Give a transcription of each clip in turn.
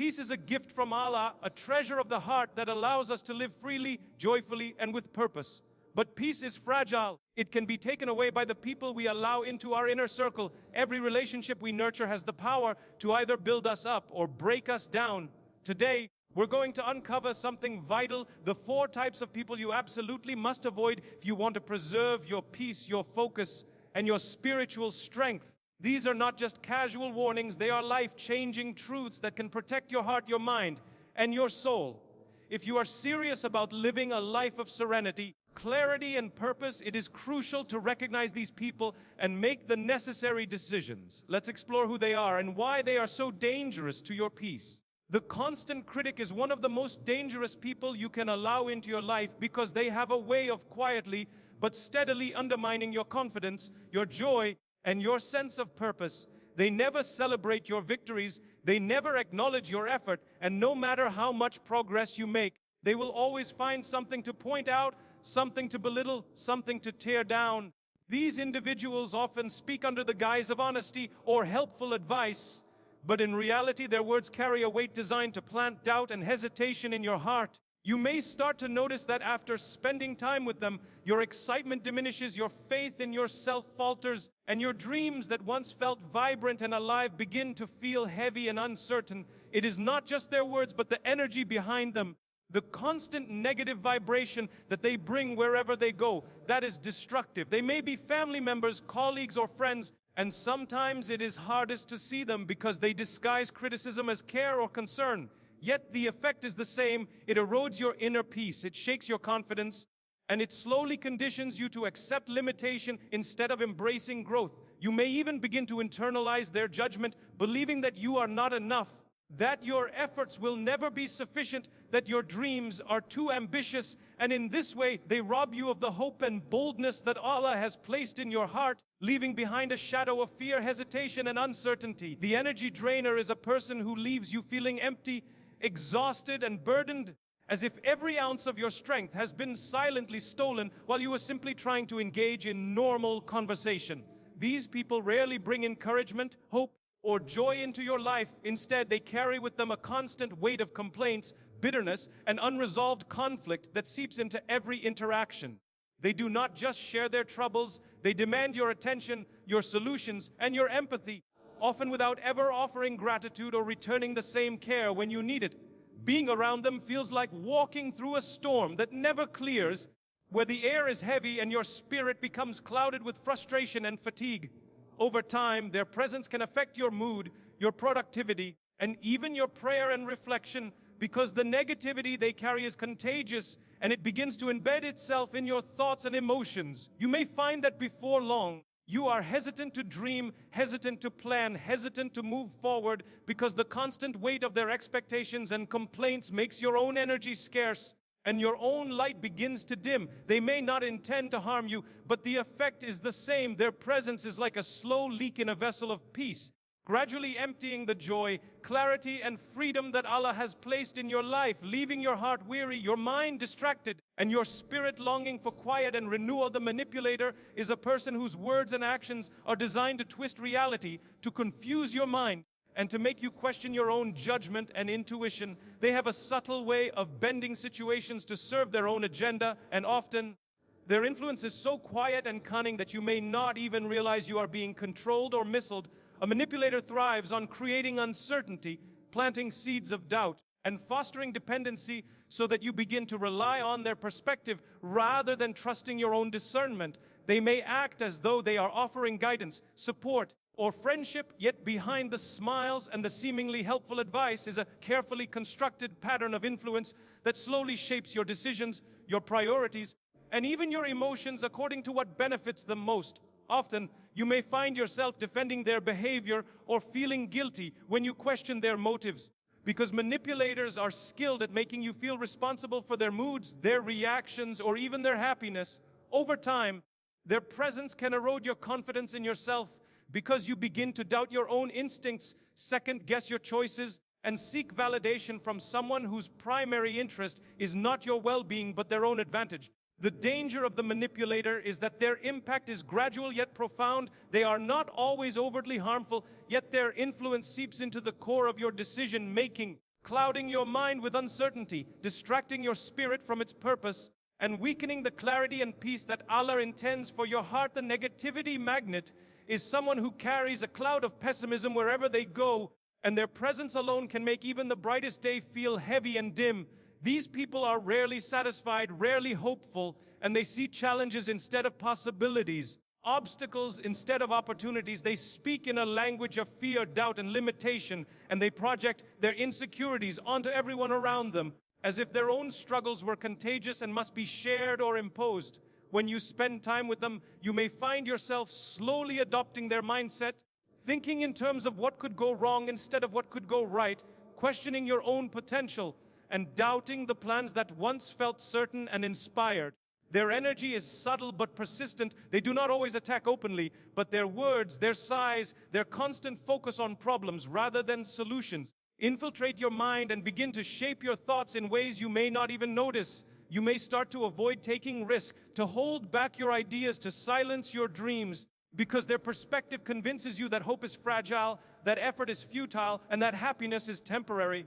Peace is a gift from Allah, a treasure of the heart that allows us to live freely, joyfully, and with purpose. But peace is fragile. It can be taken away by the people we allow into our inner circle. Every relationship we nurture has the power to either build us up or break us down. Today, we're going to uncover something vital, the 4 types of people you absolutely must avoid if you want to preserve your peace, your focus, and your spiritual strength. These are not just casual warnings, they are life-changing truths that can protect your heart, your mind, and your soul. If you are serious about living a life of serenity, clarity, and purpose, it is crucial to recognize these people and make the necessary decisions. Let's explore who they are and why they are so dangerous to your peace. The constant critic is one of the most dangerous people you can allow into your life because they have a way of quietly but steadily undermining your confidence, your joy, and your sense of purpose. They never celebrate your victories, they never acknowledge your effort, and no matter how much progress you make, they will always find something to point out, something to belittle, something to tear down. These individuals often speak under the guise of honesty or helpful advice, but in reality their words carry a weight designed to plant doubt and hesitation in your heart. You may start to notice that after spending time with them, your excitement diminishes, your faith in yourself falters, and your dreams that once felt vibrant and alive begin to feel heavy and uncertain. It is not just their words, but the energy behind them, the constant negative vibration that they bring wherever they go, that is destructive. They may be family members, colleagues, or friends, and sometimes it is hardest to see them because they disguise criticism as care or concern. Yet the effect is the same. It erodes your inner peace, it shakes your confidence, and it slowly conditions you to accept limitation instead of embracing growth. You may even begin to internalize their judgment, believing that you are not enough, that your efforts will never be sufficient, that your dreams are too ambitious, and in this way they rob you of the hope and boldness that Allah has placed in your heart, leaving behind a shadow of fear, hesitation, and uncertainty. The energy drainer is a person who leaves you feeling empty, exhausted, and burdened, as if every ounce of your strength has been silently stolen while you were simply trying to engage in normal conversation. These people rarely bring encouragement, hope, or joy into your life. Instead, they carry with them a constant weight of complaints, bitterness, and unresolved conflict that seeps into every interaction. They do not just share their troubles, they demand your attention, your solutions, and your empathy, often without ever offering gratitude or returning the same care when you need it. Being around them feels like walking through a storm that never clears, where the air is heavy and your spirit becomes clouded with frustration and fatigue. Over time, their presence can affect your mood, your productivity, and even your prayer and reflection, because the negativity they carry is contagious and it begins to embed itself in your thoughts and emotions. You may find that before long, you are hesitant to dream, hesitant to plan, hesitant to move forward because the constant weight of their expectations and complaints makes your own energy scarce and your own light begins to dim. They may not intend to harm you, but the effect is the same. Their presence is like a slow leak in a vessel of peace, gradually emptying the joy, clarity, and freedom that Allah has placed in your life, leaving your heart weary, your mind distracted, and your spirit longing for quiet and renewal. The manipulator is a person whose words and actions are designed to twist reality, to confuse your mind, and to make you question your own judgment and intuition. They have a subtle way of bending situations to serve their own agenda, and often their influence is so quiet and cunning that you may not even realize you are being controlled or misled. A manipulator thrives on creating uncertainty, planting seeds of doubt, and fostering dependency so that you begin to rely on their perspective rather than trusting your own discernment. They may act as though they are offering guidance, support, or friendship, yet behind the smiles and the seemingly helpful advice is a carefully constructed pattern of influence that slowly shapes your decisions, your priorities, and even your emotions according to what benefits them most. Often, you may find yourself defending their behavior or feeling guilty when you question their motives, because manipulators are skilled at making you feel responsible for their moods, their reactions, or even their happiness. Over time, their presence can erode your confidence in yourself because you begin to doubt your own instincts, second-guess your choices, and seek validation from someone whose primary interest is not your well-being but their own advantage. The danger of the manipulator is that their impact is gradual yet profound. They are not always overtly harmful, yet their influence seeps into the core of your decision-making. clouding your mind with uncertainty, distracting your spirit from its purpose, and weakening the clarity and peace that Allah intends for your heart. The negativity magnet is someone who carries a cloud of pessimism wherever they go, and their presence alone can make even the brightest day feel heavy and dim. These people are rarely satisfied, rarely hopeful, and they see challenges instead of possibilities, obstacles instead of opportunities. They speak in a language of fear, doubt, and limitation, and they project their insecurities onto everyone around them, as if their own struggles were contagious and must be shared or imposed. When you spend time with them, you may find yourself slowly adopting their mindset, thinking in terms of what could go wrong instead of what could go right, questioning your own potential, and doubting the plans that once felt certain and inspired. Their energy is subtle but persistent. They do not always attack openly, but their words, their sighs, their constant focus on problems rather than solutions infiltrate your mind and begin to shape your thoughts in ways you may not even notice. You may start to avoid taking risks, to hold back your ideas, to silence your dreams, because their perspective convinces you that hope is fragile, that effort is futile, and that happiness is temporary.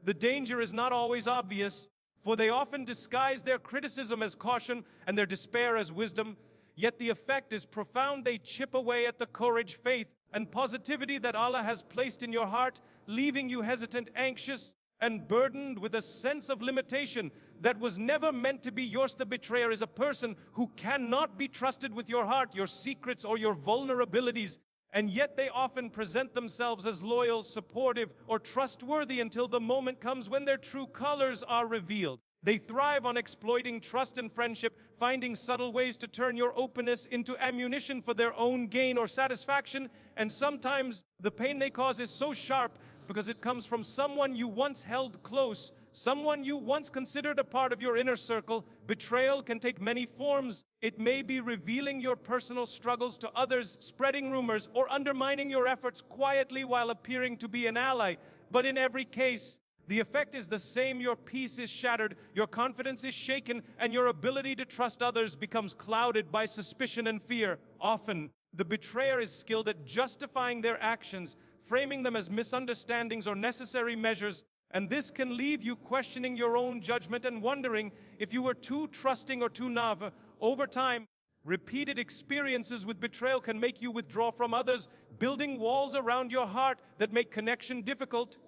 The danger is not always obvious, for they often disguise their criticism as caution and their despair as wisdom. Yet the effect is profound. They chip away at the courage, faith, and positivity that Allah has placed in your heart, leaving you hesitant, anxious, and burdened with a sense of limitation that was never meant to be yours. The betrayer is a person who cannot be trusted with your heart, your secrets, or your vulnerabilities, and yet they often present themselves as loyal, supportive, or trustworthy until the moment comes when their true colors are revealed. They thrive on exploiting trust and friendship, finding subtle ways to turn your openness into ammunition for their own gain or satisfaction. And sometimes the pain they cause is so sharp because it comes from someone you once held close, someone you once considered a part of your inner circle. Betrayal can take many forms. It may be revealing your personal struggles to others, spreading rumors, or undermining your efforts quietly while appearing to be an ally. But in every case, the effect is the same. Your peace is shattered, your confidence is shaken, and your ability to trust others becomes clouded by suspicion and fear. Often, the betrayer is skilled at justifying their actions, framing them as misunderstandings or necessary measures, and this can leave you questioning your own judgment and wondering if you were too trusting or too naive. Over time, repeated experiences with betrayal can make you withdraw from others, building walls around your heart that make connection difficult.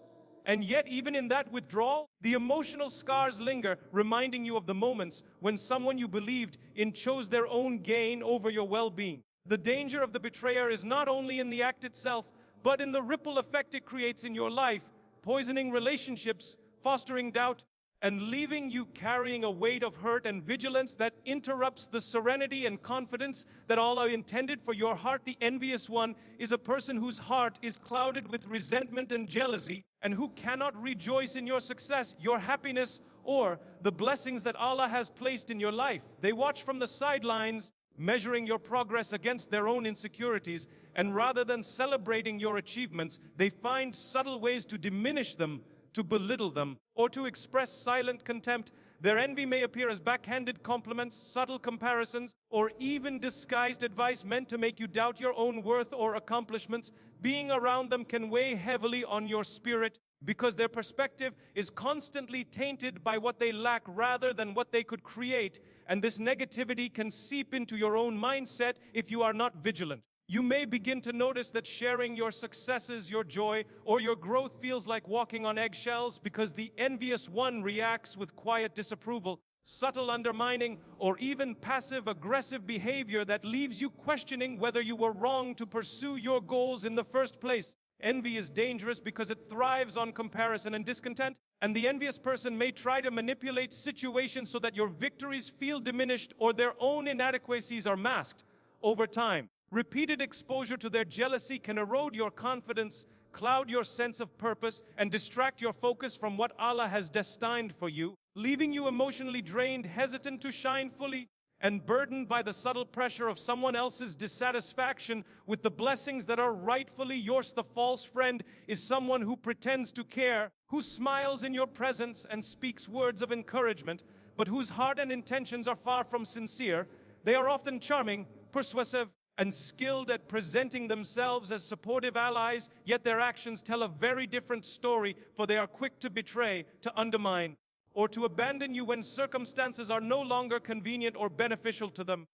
And yet, even in that withdrawal, the emotional scars linger, reminding you of the moments when someone you believed in chose their own gain over your well-being. The danger of the betrayer is not only in the act itself, but in the ripple effect it creates in your life, poisoning relationships, fostering doubt, and leaving you carrying a weight of hurt and vigilance that interrupts the serenity and confidence that Allah intended for your heart. The envious one is a person whose heart is clouded with resentment and jealousy, and who cannot rejoice in your success, your happiness, or the blessings that Allah has placed in your life. They watch from the sidelines, measuring your progress against their own insecurities, and rather than celebrating your achievements, they find subtle ways to diminish them, to belittle them, or to express silent contempt. Their envy may appear as backhanded compliments, subtle comparisons, or even disguised advice meant to make you doubt your own worth or accomplishments. Being around them can weigh heavily on your spirit because their perspective is constantly tainted by what they lack rather than what they could create. And this negativity can seep into your own mindset if you are not vigilant. You may begin to notice that sharing your successes, your joy, or your growth feels like walking on eggshells because the envious one reacts with quiet disapproval, subtle undermining, or even passive-aggressive behavior that leaves you questioning whether you were wrong to pursue your goals in the first place. Envy is dangerous because it thrives on comparison and discontent, and the envious person may try to manipulate situations so that your victories feel diminished or their own inadequacies are masked. Over time, repeated exposure to their jealousy can erode your confidence, cloud your sense of purpose, and distract your focus from what Allah has destined for you, leaving you emotionally drained, hesitant to shine fully, and burdened by the subtle pressure of someone else's dissatisfaction with the blessings that are rightfully yours. The false friend is someone who pretends to care, who smiles in your presence and speaks words of encouragement, but whose heart and intentions are far from sincere. They are often charming, persuasive, and skilled at presenting themselves as supportive allies, yet their actions tell a very different story, for they are quick to betray, to undermine, or to abandon you when circumstances are no longer convenient or beneficial to them.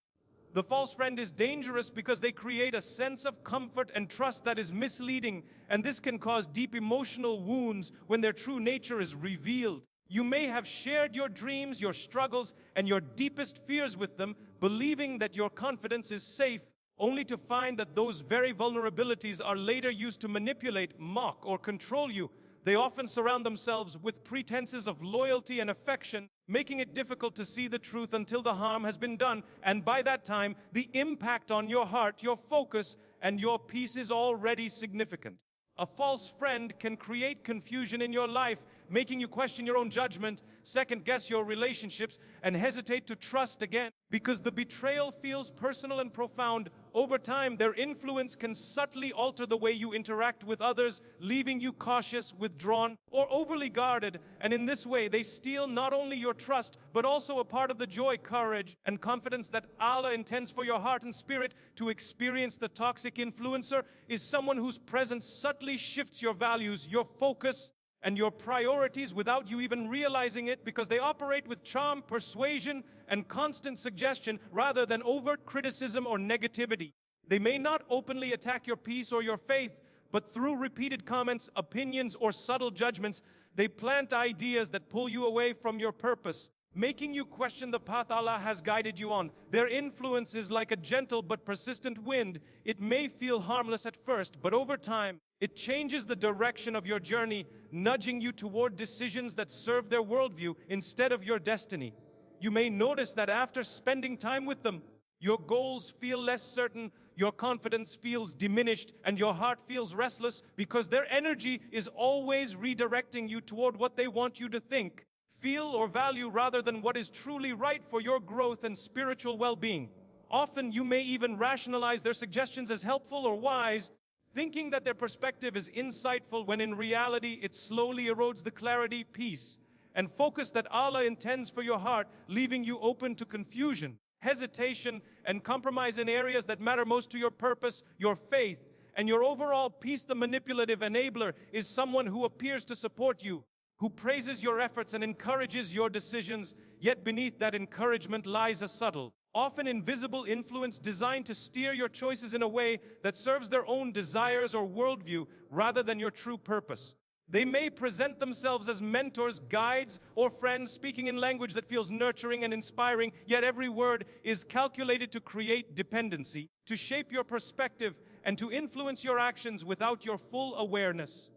The false friend is dangerous because they create a sense of comfort and trust that is misleading, and this can cause deep emotional wounds when their true nature is revealed. You may have shared your dreams, your struggles, and your deepest fears with them, believing that your confidence is safe, only to find that those very vulnerabilities are later used to manipulate, mock, or control you. They often surround themselves with pretenses of loyalty and affection, making it difficult to see the truth until the harm has been done. And by that time, the impact on your heart, your focus, and your peace is already significant. A false friend can create confusion in your life, making you question your own judgment, second-guess your relationships, and hesitate to trust again. Because the betrayal feels personal and profound, over time, their influence can subtly alter the way you interact with others, leaving you cautious, withdrawn, or overly guarded. And in this way, they steal not only your trust, but also a part of the joy, courage, and confidence that Allah intends for your heart and spirit. To experience the toxic influencer is someone whose presence subtly shifts your values, your focus, and your priorities without you even realizing it, because they operate with charm, persuasion, and constant suggestion rather than overt criticism or negativity. They may not openly attack your peace or your faith, but through repeated comments, opinions, or subtle judgments, they plant ideas that pull you away from your purpose, making you question the path Allah has guided you on. Their influence is like a gentle but persistent wind. It may feel harmless at first, but over time, it changes the direction of your journey, nudging you toward decisions that serve their worldview instead of your destiny. You may notice that after spending time with them, your goals feel less certain, your confidence feels diminished, and your heart feels restless because their energy is always redirecting you toward what they want you to think, feel, or value rather than what is truly right for your growth and spiritual well-being. Often you may even rationalize their suggestions as helpful or wise, thinking that their perspective is insightful when in reality it slowly erodes the clarity, peace, and focus that Allah intends for your heart, leaving you open to confusion, hesitation, and compromise in areas that matter most to your purpose, your faith, and your overall peace. The manipulative enabler is someone who appears to support you, who praises your efforts and encourages your decisions, yet beneath that encouragement lies a subtle, often invisible influence designed to steer your choices in a way that serves their own desires or worldview rather than your true purpose. They may present themselves as mentors, guides, or friends, speaking in language that feels nurturing and inspiring, yet every word is calculated to create dependency, to shape your perspective, and to influence your actions without your full awareness.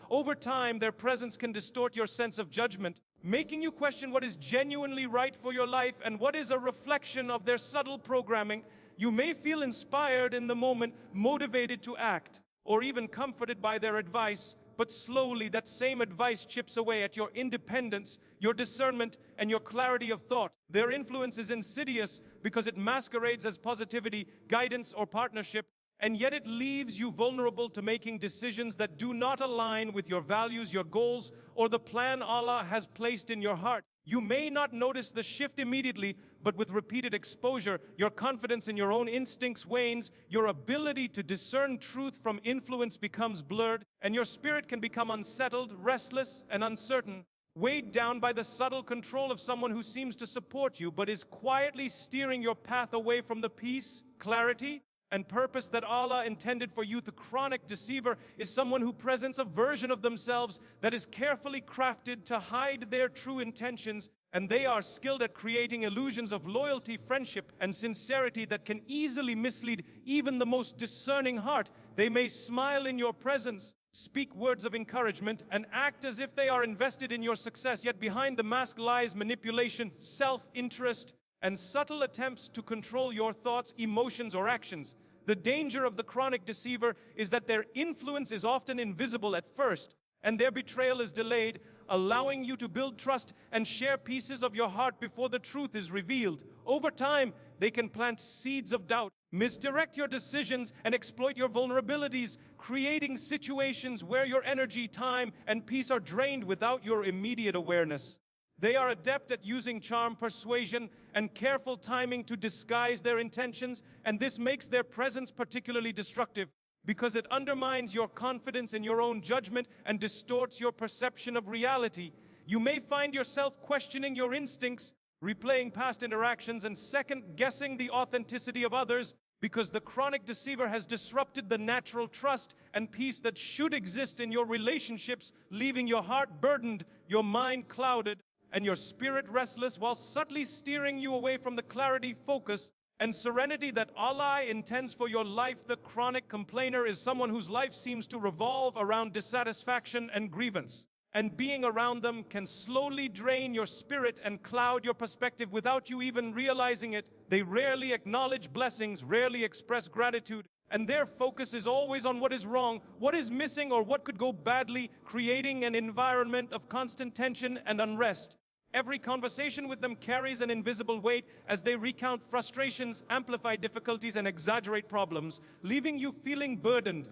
Over time, their presence can distort your sense of judgment, making you question what is genuinely right for your life and what is a reflection of their subtle programming. You may feel inspired in the moment, motivated to act, or even comforted by their advice, but slowly that same advice chips away at your independence, your discernment, and your clarity of thought. Their influence is insidious because it masquerades as positivity, guidance, or partnership, and yet it leaves you vulnerable to making decisions that do not align with your values, your goals, or the plan Allah has placed in your heart. You may not notice the shift immediately, but with repeated exposure, your confidence in your own instincts wanes, your ability to discern truth from influence becomes blurred, and your spirit can become unsettled, restless, and uncertain, weighed down by the subtle control of someone who seems to support you, but is quietly steering your path away from the peace, clarity, and purpose that Allah intended for you. The chronic deceiver is someone who presents a version of themselves that is carefully crafted to hide their true intentions, and they are skilled at creating illusions of loyalty, friendship, and sincerity that can easily mislead even the most discerning heart. They may smile in your presence, speak words of encouragement, and act as if they are invested in your success, yet behind the mask lies manipulation, self-interest, and subtle attempts to control your thoughts, emotions, or actions. The danger of the chronic deceiver is that their influence is often invisible at first, and their betrayal is delayed, allowing you to build trust and share pieces of your heart before the truth is revealed. Over time, they can plant seeds of doubt, misdirect your decisions, and exploit your vulnerabilities, creating situations where your energy, time, and peace are drained without your immediate awareness. They are adept at using charm, persuasion, and careful timing to disguise their intentions, and this makes their presence particularly destructive because it undermines your confidence in your own judgment and distorts your perception of reality. You may find yourself questioning your instincts, replaying past interactions, and second-guessing the authenticity of others because the chronic deceiver has disrupted the natural trust and peace that should exist in your relationships, leaving your heart burdened, your mind clouded, and your spirit restless, while subtly steering you away from the clarity, focus, and serenity that Allah intends for your life. The chronic complainer is someone whose life seems to revolve around dissatisfaction and grievance. And being around them can slowly drain your spirit and cloud your perspective without you even realizing it. They rarely acknowledge blessings, rarely express gratitude, and their focus is always on what is wrong, what is missing, or what could go badly, creating an environment of constant tension and unrest. Every conversation with them carries an invisible weight as they recount frustrations, amplify difficulties, and exaggerate problems, leaving you feeling burdened,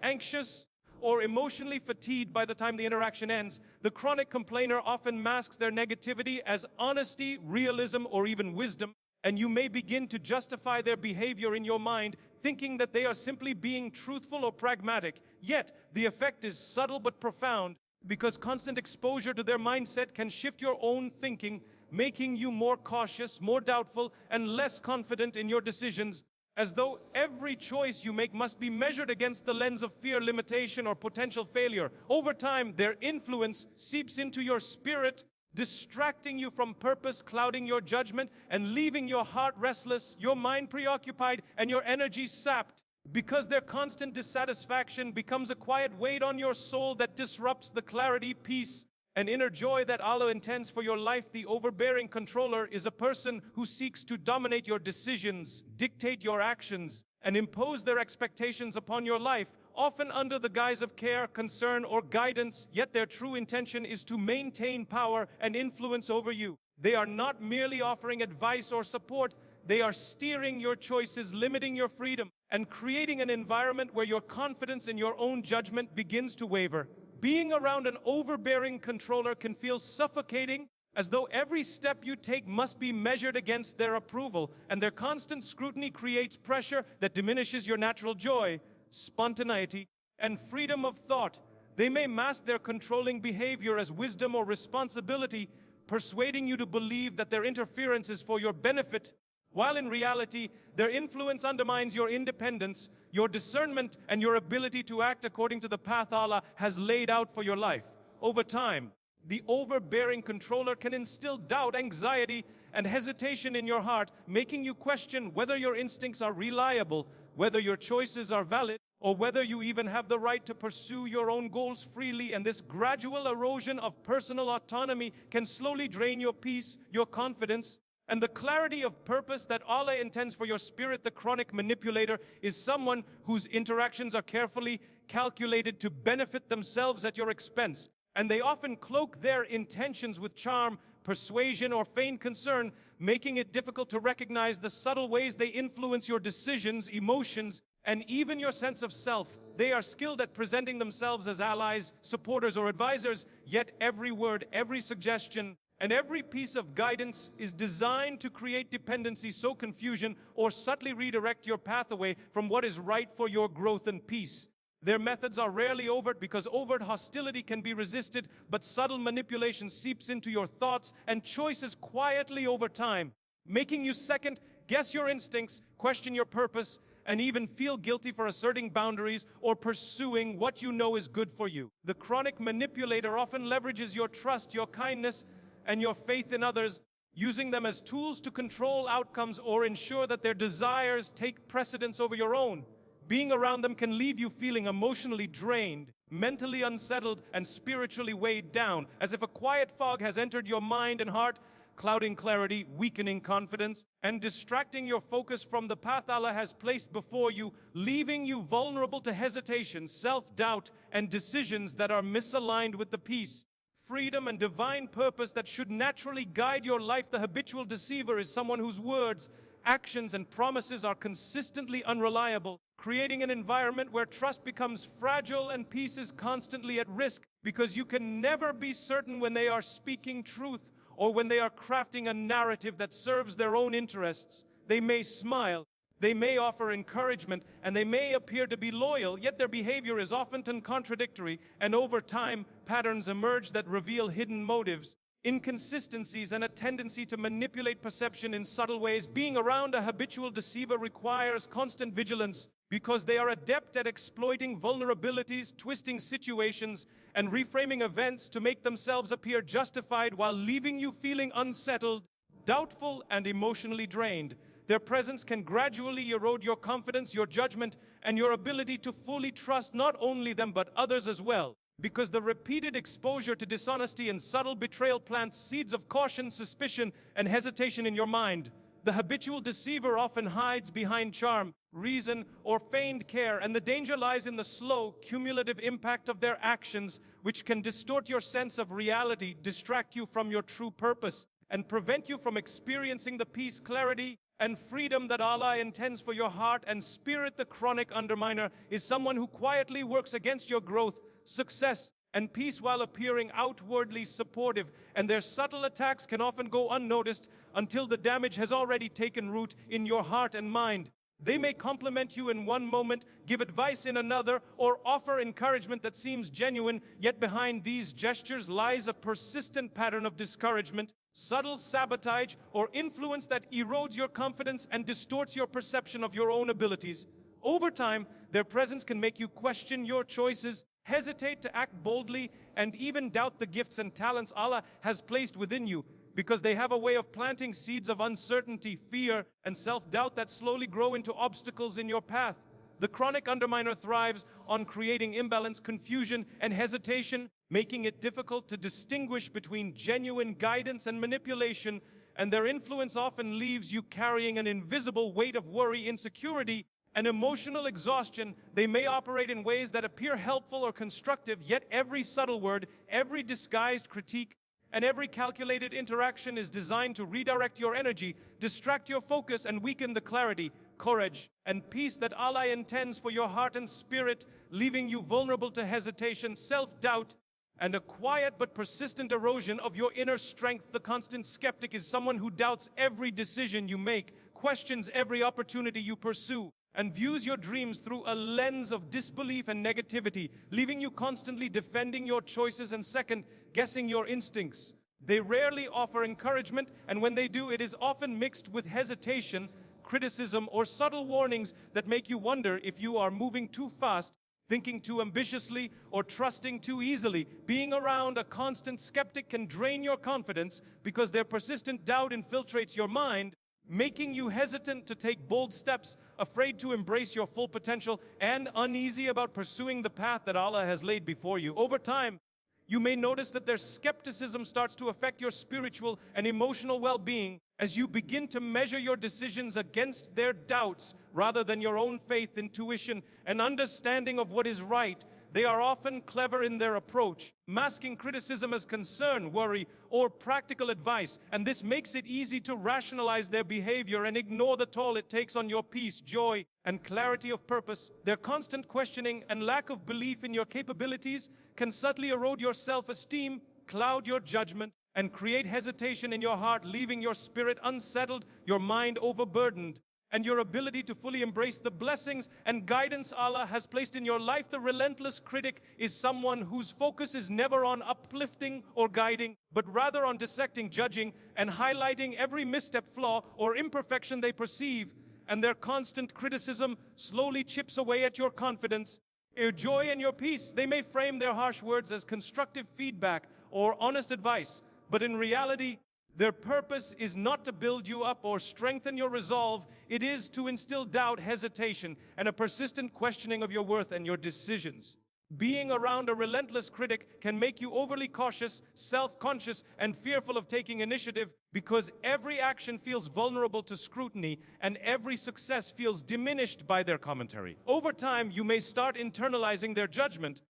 anxious, or emotionally fatigued by the time the interaction ends. The chronic complainer often masks their negativity as honesty, realism, or even wisdom, and you may begin to justify their behavior in your mind, thinking that they are simply being truthful or pragmatic. Yet, the effect is subtle but profound, because constant exposure to their mindset can shift your own thinking, making you more cautious, more doubtful, and less confident in your decisions, as though every choice you make must be measured against the lens of fear, limitation, or potential failure. Over time, their influence seeps into your spirit, distracting you from purpose, clouding your judgment, and leaving your heart restless, your mind preoccupied, and your energy sapped. Because their constant dissatisfaction becomes a quiet weight on your soul that disrupts the clarity, peace, and inner joy that Allah intends for your life. The overbearing controller is a person who seeks to dominate your decisions, dictate your actions, and impose their expectations upon your life, often under the guise of care, concern, or guidance, yet their true intention is to maintain power and influence over you. They are not merely offering advice or support, they are steering your choices, limiting your freedom, and creating an environment where your confidence in your own judgment begins to waver. Being around an overbearing controller can feel suffocating, as though every step you take must be measured against their approval, and their constant scrutiny creates pressure that diminishes your natural joy, spontaneity, and freedom of thought. They may mask their controlling behavior as wisdom or responsibility, persuading you to believe that their interference is for your benefit, while in reality, their influence undermines your independence, your discernment, and your ability to act according to the path Allah has laid out for your life. Over time, the overbearing controller can instill doubt, anxiety, and hesitation in your heart, making you question whether your instincts are reliable, whether your choices are valid, or whether you even have the right to pursue your own goals freely. And this gradual erosion of personal autonomy can slowly drain your peace, your confidence, and the clarity of purpose that Allah intends for your spirit. The chronic manipulator is someone whose interactions are carefully calculated to benefit themselves at your expense. And they often cloak their intentions with charm, persuasion, or feigned concern, making it difficult to recognize the subtle ways they influence your decisions, emotions, and even your sense of self. They are skilled at presenting themselves as allies, supporters, or advisors, yet every word, every suggestion, and every piece of guidance is designed to create dependency, sow confusion, or subtly redirect your path away from what is right for your growth and peace. Their methods are rarely overt because overt hostility can be resisted, but subtle manipulation seeps into your thoughts and choices quietly over time, making you second-guess your instincts, question your purpose, and even feel guilty for asserting boundaries or pursuing what you know is good for you. The chronic manipulator often leverages your trust, your kindness, and your faith in others, using them as tools to control outcomes or ensure that their desires take precedence over your own. Being around them can leave you feeling emotionally drained, mentally unsettled, and spiritually weighed down, as if a quiet fog has entered your mind and heart, clouding clarity, weakening confidence, and distracting your focus from the path Allah has placed before you, leaving you vulnerable to hesitation, self-doubt, and decisions that are misaligned with the peace, freedom, and divine purpose that should naturally guide your life. The habitual deceiver is someone whose words, actions, and promises are consistently unreliable, creating an environment where trust becomes fragile and peace is constantly at risk, because you can never be certain when they are speaking truth or when they are crafting a narrative that serves their own interests. They may smile, they may offer encouragement, and they may appear to be loyal, yet their behavior is often contradictory, and over time, patterns emerge that reveal hidden motives, inconsistencies, and a tendency to manipulate perception in subtle ways. Being around a habitual deceiver requires constant vigilance because they are adept at exploiting vulnerabilities, twisting situations, and reframing events to make themselves appear justified while leaving you feeling unsettled, doubtful, and emotionally drained. Their presence can gradually erode your confidence, your judgment, and your ability to fully trust not only them but others as well. Because the repeated exposure to dishonesty and subtle betrayal plants seeds of caution, suspicion, and hesitation in your mind. The habitual deceiver often hides behind charm, reason, or feigned care, and the danger lies in the slow, cumulative impact of their actions, which can distort your sense of reality, distract you from your true purpose, and prevent you from experiencing the peace, clarity, and freedom that Allah intends for your heart and spirit. The chronic underminer is someone who quietly works against your growth, success, and peace while appearing outwardly supportive, and their subtle attacks can often go unnoticed until the damage has already taken root in your heart and mind. They may compliment you in one moment, give advice in another, or offer encouragement that seems genuine, yet behind these gestures lies a persistent pattern of discouragement, subtle sabotage, or influence that erodes your confidence and distorts your perception of your own abilities. Over time, their presence can make you question your choices, hesitate to act boldly, and even doubt the gifts and talents Allah has placed within you, because they have a way of planting seeds of uncertainty, fear, and self-doubt that slowly grow into obstacles in your path. The chronic underminer thrives on creating imbalance, confusion, and hesitation, making it difficult to distinguish between genuine guidance and manipulation, and their influence often leaves you carrying an invisible weight of worry, insecurity, and emotional exhaustion. They may operate in ways that appear helpful or constructive, yet every subtle word, every disguised critique, and every calculated interaction is designed to redirect your energy, distract your focus, and weaken the clarity, courage, and peace that Allah intends for your heart and spirit, leaving you vulnerable to hesitation, self-doubt, and a quiet but persistent erosion of your inner strength. The constant skeptic is someone who doubts every decision you make, questions every opportunity you pursue, and views your dreams through a lens of disbelief and negativity, leaving you constantly defending your choices and second-guessing your instincts. They rarely offer encouragement, and when they do, it is often mixed with hesitation, criticism, or subtle warnings that make you wonder if you are moving too fast, thinking too ambitiously, or trusting too easily. Being around a constant skeptic can drain your confidence because their persistent doubt infiltrates your mind, making you hesitant to take bold steps, afraid to embrace your full potential, and uneasy about pursuing the path that Allah has laid before you. Over time, you may notice that their skepticism starts to affect your spiritual and emotional well-being as you begin to measure your decisions against their doubts rather than your own faith, intuition, and understanding of what is right. They are often clever in their approach, masking criticism as concern, worry, or practical advice, and this makes it easy to rationalize their behavior and ignore the toll it takes on your peace, joy, and clarity of purpose. Their constant questioning and lack of belief in your capabilities can subtly erode your self-esteem, cloud your judgment, and create hesitation in your heart, leaving your spirit unsettled, your mind overburdened, and your ability to fully embrace the blessings and guidance Allah has placed in your life. The relentless critic is someone whose focus is never on uplifting or guiding, but rather on dissecting, judging, and highlighting every misstep, flaw, or imperfection they perceive. And their constant criticism slowly chips away at your confidence, your joy, and your peace. They may frame their harsh words as constructive feedback or honest advice, but in reality, their purpose is not to build you up or strengthen your resolve. It is to instill doubt, hesitation, and a persistent questioning of your worth and your decisions. Being around a relentless critic can make you overly cautious, self-conscious, and fearful of taking initiative because every action feels vulnerable to scrutiny and every success feels diminished by their commentary. Over time, you may start internalizing their judgment,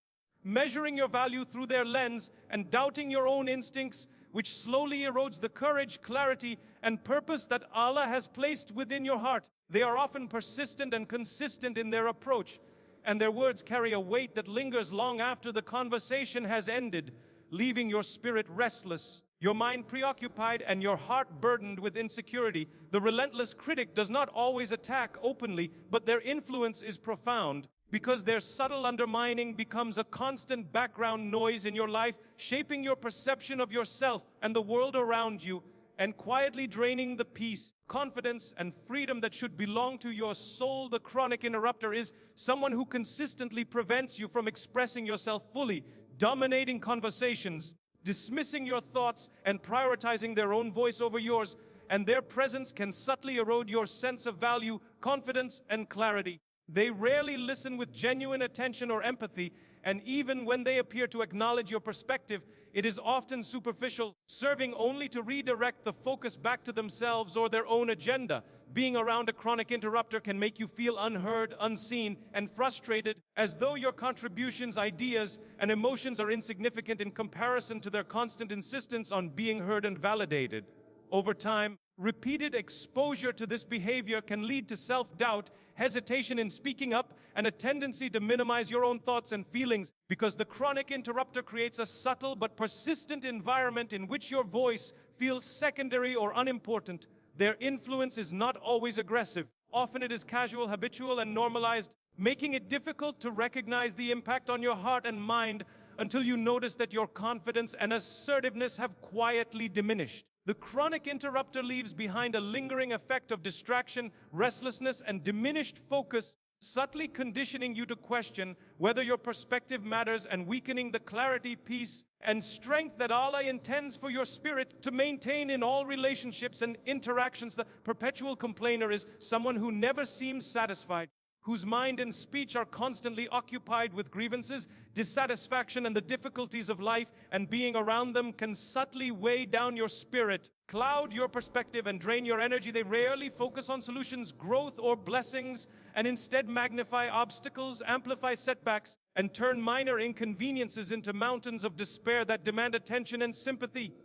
measuring your value through their lens, and doubting your own instincts, which slowly erodes the courage, clarity, and purpose that Allah has placed within your heart. They are often persistent and consistent in their approach, and their words carry a weight that lingers long after the conversation has ended, leaving your spirit restless, your mind preoccupied and your heart burdened with insecurity. The relentless critic does not always attack openly, but their influence is profound, because their subtle undermining becomes a constant background noise in your life, shaping your perception of yourself and the world around you, and quietly draining the peace, confidence, and freedom that should belong to your soul. The chronic interrupter is someone who consistently prevents you from expressing yourself fully, dominating conversations, dismissing your thoughts, and prioritizing their own voice over yours. And their presence can subtly erode your sense of value, confidence, and clarity. They rarely listen with genuine attention or empathy, and even when they appear to acknowledge your perspective, it is often superficial, serving only to redirect the focus back to themselves or their own agenda. Being around a chronic interrupter can make you feel unheard, unseen, and frustrated, as though your contributions, ideas, and emotions are insignificant in comparison to their constant insistence on being heard and validated. Over time, repeated exposure to this behavior can lead to self-doubt, hesitation in speaking up, and a tendency to minimize your own thoughts and feelings, because the chronic interrupter creates a subtle but persistent environment in which your voice feels secondary or unimportant. Their influence is not always aggressive. Often it is casual, habitual, and normalized, making it difficult to recognize the impact on your heart and mind until you notice that your confidence and assertiveness have quietly diminished. The chronic interrupter leaves behind a lingering effect of distraction, restlessness, and diminished focus, subtly conditioning you to question whether your perspective matters and weakening the clarity, peace, and strength that Allah intends for your spirit to maintain in all relationships and interactions. The perpetual complainer is someone who never seems satisfied, whose mind and speech are constantly occupied with grievances, dissatisfaction, and the difficulties of life, and being around them can subtly weigh down your spirit, cloud your perspective, and drain your energy. They rarely focus on solutions, growth, or blessings, and instead magnify obstacles, amplify setbacks, and turn minor inconveniences into mountains of despair that demand attention and sympathy.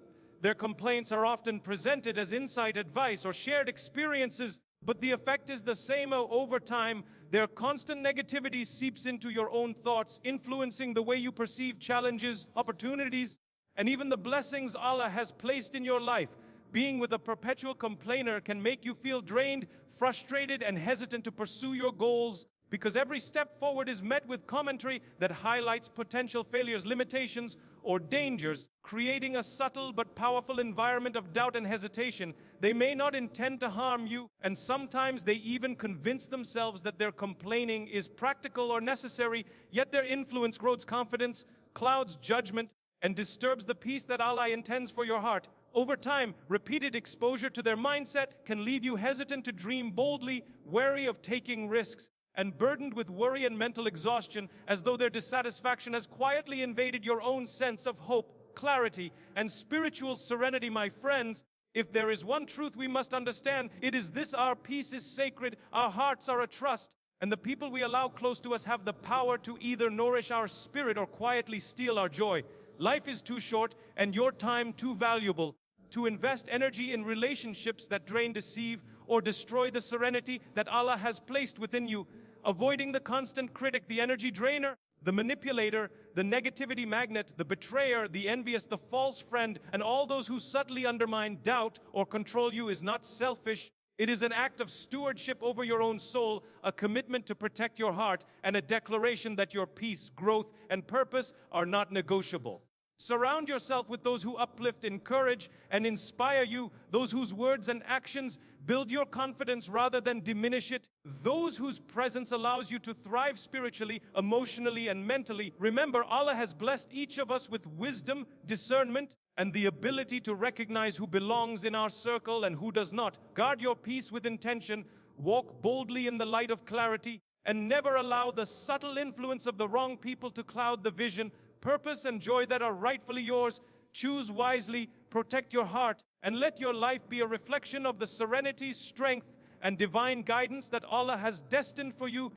Their complaints are often presented as insight, advice, or shared experiences, but the effect is the same over time. Their constant negativity seeps into your own thoughts, influencing the way you perceive challenges, opportunities, and even the blessings Allah has placed in your life. Being with a perpetual complainer can make you feel drained, frustrated, and hesitant to pursue your goals, because every step forward is met with commentary that highlights potential failures, limitations, or dangers, creating a subtle but powerful environment of doubt and hesitation. They may not intend to harm you, and sometimes they even convince themselves that their complaining is practical or necessary, yet their influence erodes confidence, clouds judgment, and disturbs the peace that Allah intends for your heart. Over time, repeated exposure to their mindset can leave you hesitant to dream boldly, wary of taking risks, and burdened with worry and mental exhaustion, as though their dissatisfaction has quietly invaded your own sense of hope, clarity, and spiritual serenity. My friends, if there is one truth we must understand, it is this: our peace is sacred, our hearts are a trust, and the people we allow close to us have the power to either nourish our spirit or quietly steal our joy. Life is too short, and your time too valuable, to invest energy in relationships that drain, deceive, or destroy the serenity that Allah has placed within you. Avoiding the constant critic, the energy drainer, the manipulator, the negativity magnet, the betrayer, the envious, the false friend, and all those who subtly undermine, doubt, or control you is not selfish. It is an act of stewardship over your own soul, a commitment to protect your heart, and a declaration that your peace, growth, and purpose are not negotiable. Surround yourself with those who uplift, encourage, and inspire you, those whose words and actions build your confidence rather than diminish it, those whose presence allows you to thrive spiritually, emotionally, and mentally. Remember, Allah has blessed each of us with wisdom, discernment, and the ability to recognize who belongs in our circle and who does not. Guard your peace with intention, walk boldly in the light of clarity, and never allow the subtle influence of the wrong people to cloud the vision, purpose, and joy that are rightfully yours. Choose wisely, protect your heart, and let your life be a reflection of the serenity, strength, and divine guidance that Allah has destined for you.